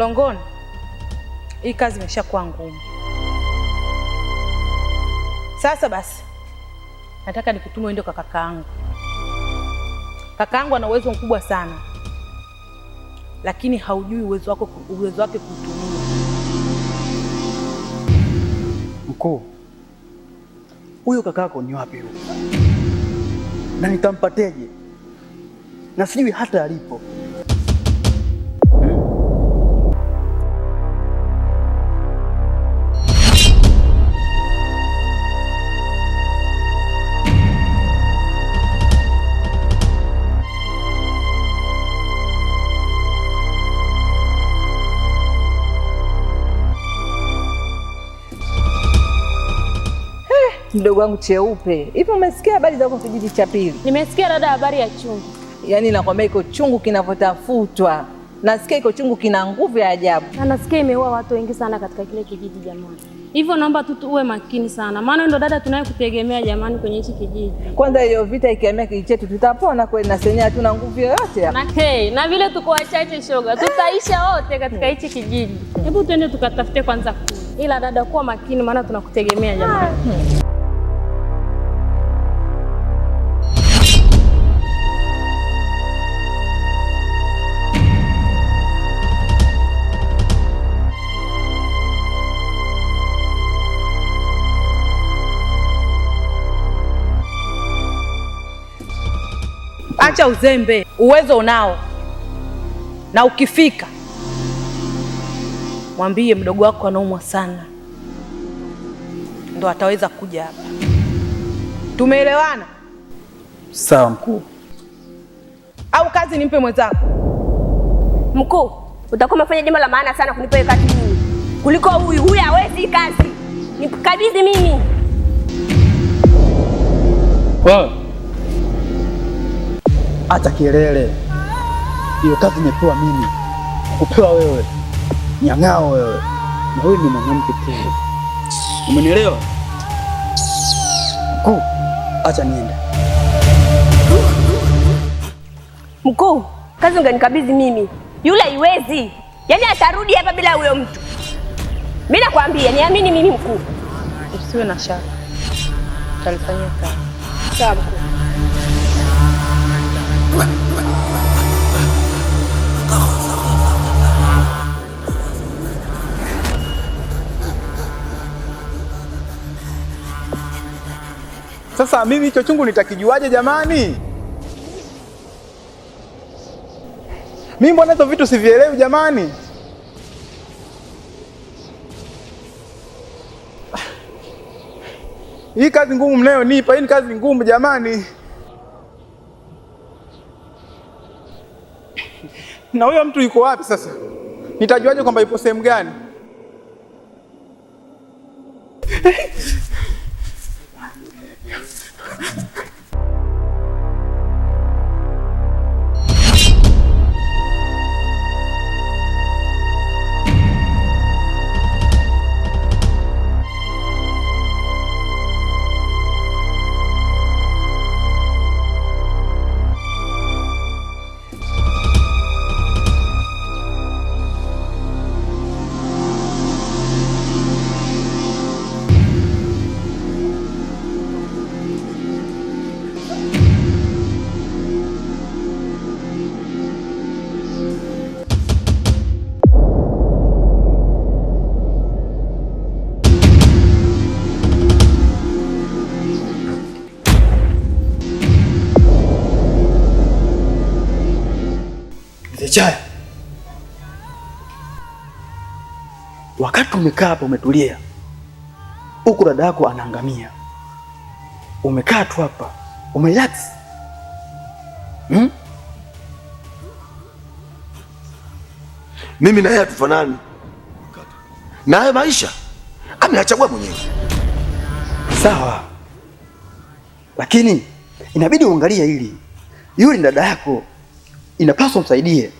Longoni, hii kazi imeshakuwa ngumu. Sasa basi, nataka nikutume uende kwa kakaangu. Kakaangu ana uwezo mkubwa sana, lakini haujui uwezo wake kutumia. Mkuu, huyo kakako ni wapi huyo? Na nitampateje? Na sijui hata alipo. Mdogo wangu Cheupe, hivi umesikia habari za huko kijiji cha pili? Nimesikia dada, habari ya chungu. Yaani nakwambia iko chungu kinavyotafutwa. Nasikia iko chungu kina nguvu ya ajabu. Na nasikia imeua watu wengi sana katika kile kijiji jamani. Hivyo naomba tu uwe makini sana. Maana ndio dada tunayekutegemea jamani kwenye hichi kijiji. Kwanza hiyo vita ikiamia kijiji chetu tutapona kweli, na senyewe hatuna nguvu yoyote hapa. Na vile tuko wachache shoga, tutaisha wote katika hichi kijiji. Hebu twende tukatafute kwanza kuni. Ila dada kuwa makini maana tunakutegemea jamani. Acha uzembe, uwezo unao. Na ukifika mwambie mdogo wako anaumwa sana, ndo ataweza kuja hapa. Tumeelewana? Sawa mkuu. Au kazi nimpe mwenzako? Mkuu, utakuwa umefanya jambo la maana sana kunipa hiyo kazi mimi. Kuliko huyu hawezi kazi. Nikukabidhi mimi. Acha kelele. Hiyo kazi nimepewa mimi. Kupewa wewe. Nyang'ao wewe. Na wewe ni mwanamke tu. Umenielewa? Mkuu, acha niende. Mkuu, kazi ungenikabidhi mimi. Yule haiwezi. Yaani atarudi hapa bila huyo mtu. Mimi nakwambia, niamini mimi mkuu. Usiwe na shaka. Utalifanyia kazi. Sawa mkuu. Sasa mimi hicho chungu nitakijuaje jamani? Mimi mbona hizo vitu sivielewi jamani? Hii kazi ngumu mnayonipa, hii ni kazi ngumu jamani. Na huyo mtu yuko wapi sasa? Nitajuaje kwamba yupo sehemu gani? Chaya. Wakati umekaa hapa umetulia, huku dada yako anaangamia, umekaa tu hapa umerelax. Mimi na yeye hatufanani, na hayo maisha ameachagua mwenyewe. Sawa, lakini inabidi uangalie hili. Yule ni dada yako, inapaswa msaidie.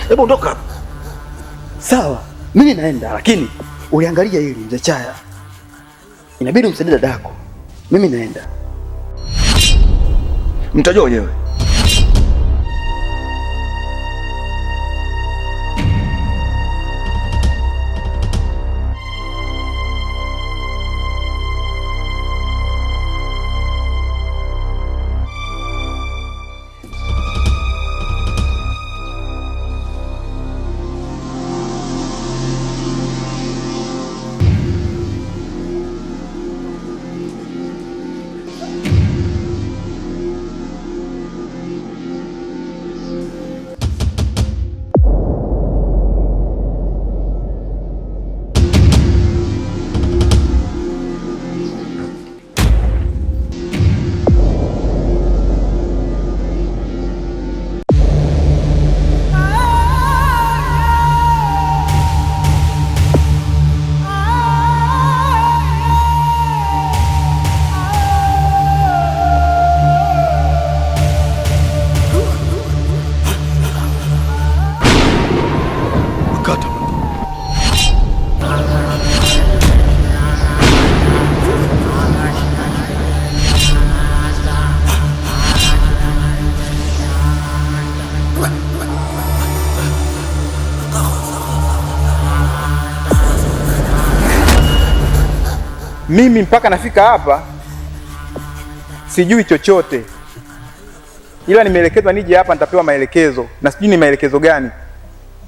Hebu ondoka. Sawa, mimi naenda, lakini uliangalia hili mzee Chaya. Inabidi umsaidie dada yako. Mimi naenda. Mtajua wenyewe. Mimi mpaka nafika hapa sijui chochote, ila nimeelekezwa nije hapa, nitapewa maelekezo na sijui ni maelekezo gani.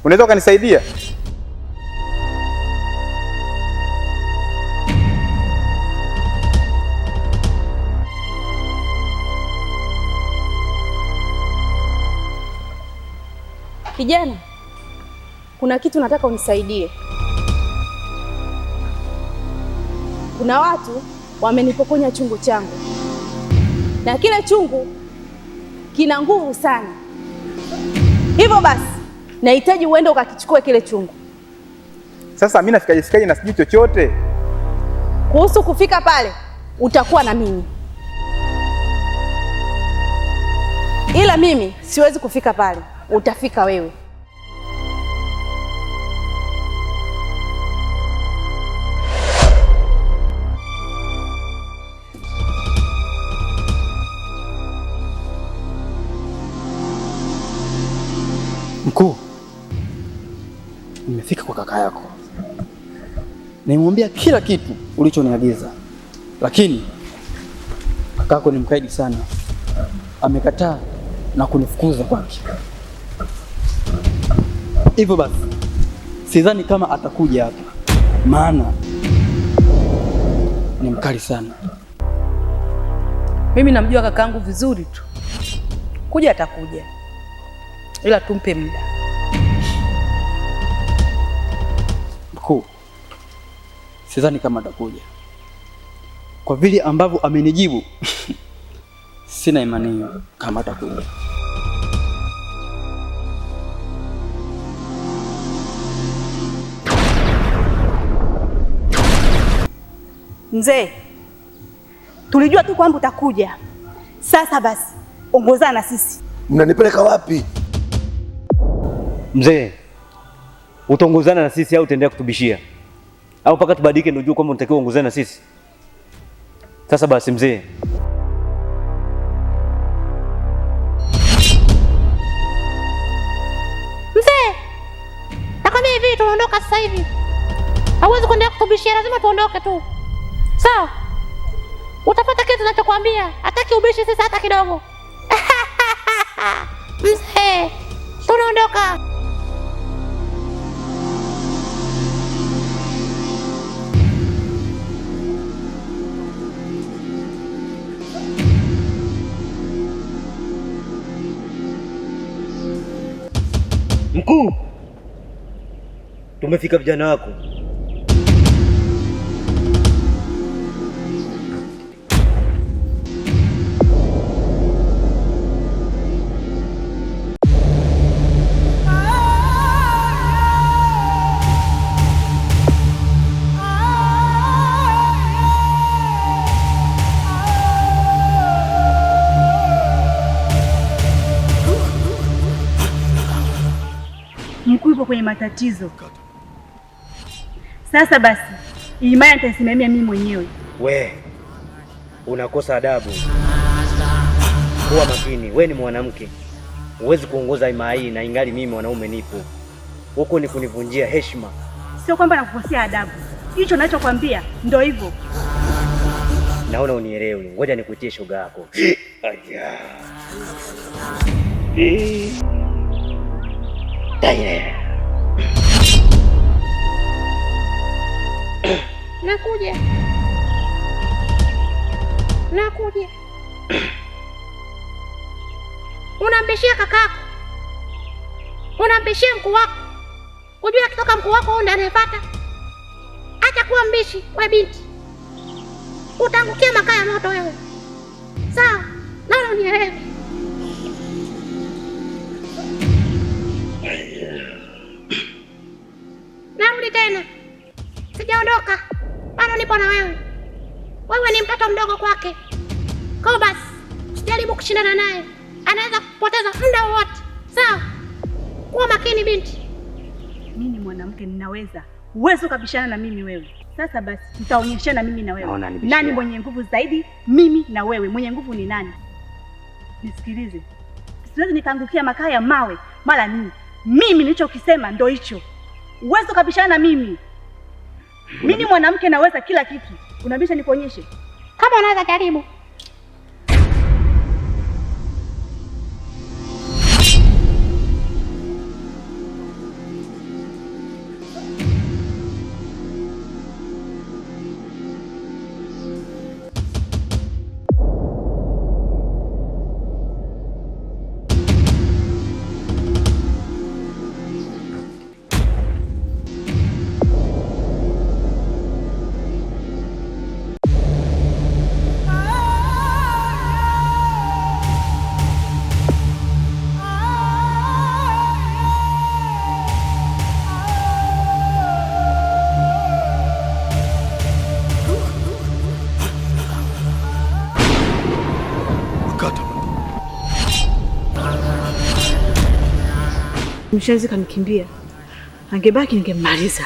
Unaweza ukanisaidia? Kijana, kuna kitu nataka unisaidie. Kuna watu wamenipokonya chungu changu, na kile chungu kina nguvu sana. Hivyo basi nahitaji uende ukakichukue kile chungu. Sasa mimi nafikaje na sijui chochote? Kuhusu kufika pale utakuwa na mimi, ila mimi siwezi kufika pale, utafika wewe. Mkuu, nimefika kwa kaka yako. Nimemwambia kila kitu ulichoniagiza, lakini kaka yako ni mkaidi sana. Amekataa na kunifukuza kwake. Hivyo basi sidhani kama atakuja hapa, maana ni mkali sana. Mimi namjua kakaangu vizuri tu, kuja atakuja, ila tumpe muda. Mkuu, sidhani kama atakuja kwa vile ambavyo amenijibu. Sina imani kama atakuja. Mzee, tulijua tu kwamba utakuja. Sasa basi ongozana na sisi. Mnanipeleka wapi? Mzee, utaongozana na sisi au utaendelea kutubishia? Au mpaka tubadilike ndio ujue kwamba unatakiwa uongozane na sisi? Sasa basi mzee. Mzee, nakwambia hivi, tunaondoka sasa hivi. Hauwezi kuendelea kutubishia, lazima tuondoke tu. Sawa? Utapata kitu tunachokuambia, hataki ubishi sisi hata kidogo. Mzee, tunaondoka. Mkuu, tumefika vijana wako. Mkuu yupo kwenye matatizo. Sasa basi, imani nitaisimamia mimi mwenyewe. We, unakosa adabu. Kuwa makini, we ni mwanamke, huwezi kuongoza imaa hii na ingali mimi mwanaume nipo. Huko ni kunivunjia heshima. Sio kwamba nakukosea adabu, hicho ninachokwambia ndio hivyo. Naona unielewe, ngoja nikuitie shoga yako. Aya. Nakuja. Unambishia kakako, unambishia mkuu wako. Ujua akitoka mkuu wako ndiye anayefuata. Acha kuwa mbishi, we binti. Utaangukia makaa ya moto wewe. Sawa? Naona unielewe. Narudi tena. Sijaondoka. Bado nipo na wewe. Wewe ni mtoto mdogo kwake. Kwa basi, usijaribu kushindana naye. Anaweza kupoteza muda wowote. Sawa? Kuwa makini binti. Mimi ni mwanamke, ninaweza. Uwezo ukabishana na mimi wewe. Sasa basi, tutaonyeshana mimi na wewe. Nani mwenye nguvu zaidi? Mimi na wewe. Mwenye nguvu ni nani? Nisikilize. Siwezi nikaangukia makaa ya mawe mara nini. Mimi nilichokisema ndio hicho. Uwezo ukabishana na mimi. Mimi ni mwanamke, naweza kila kitu. Unabisha nikuonyeshe? Kama unaweza jaribu. Mshenzi kanikimbia. Angebaki ningemmaliza.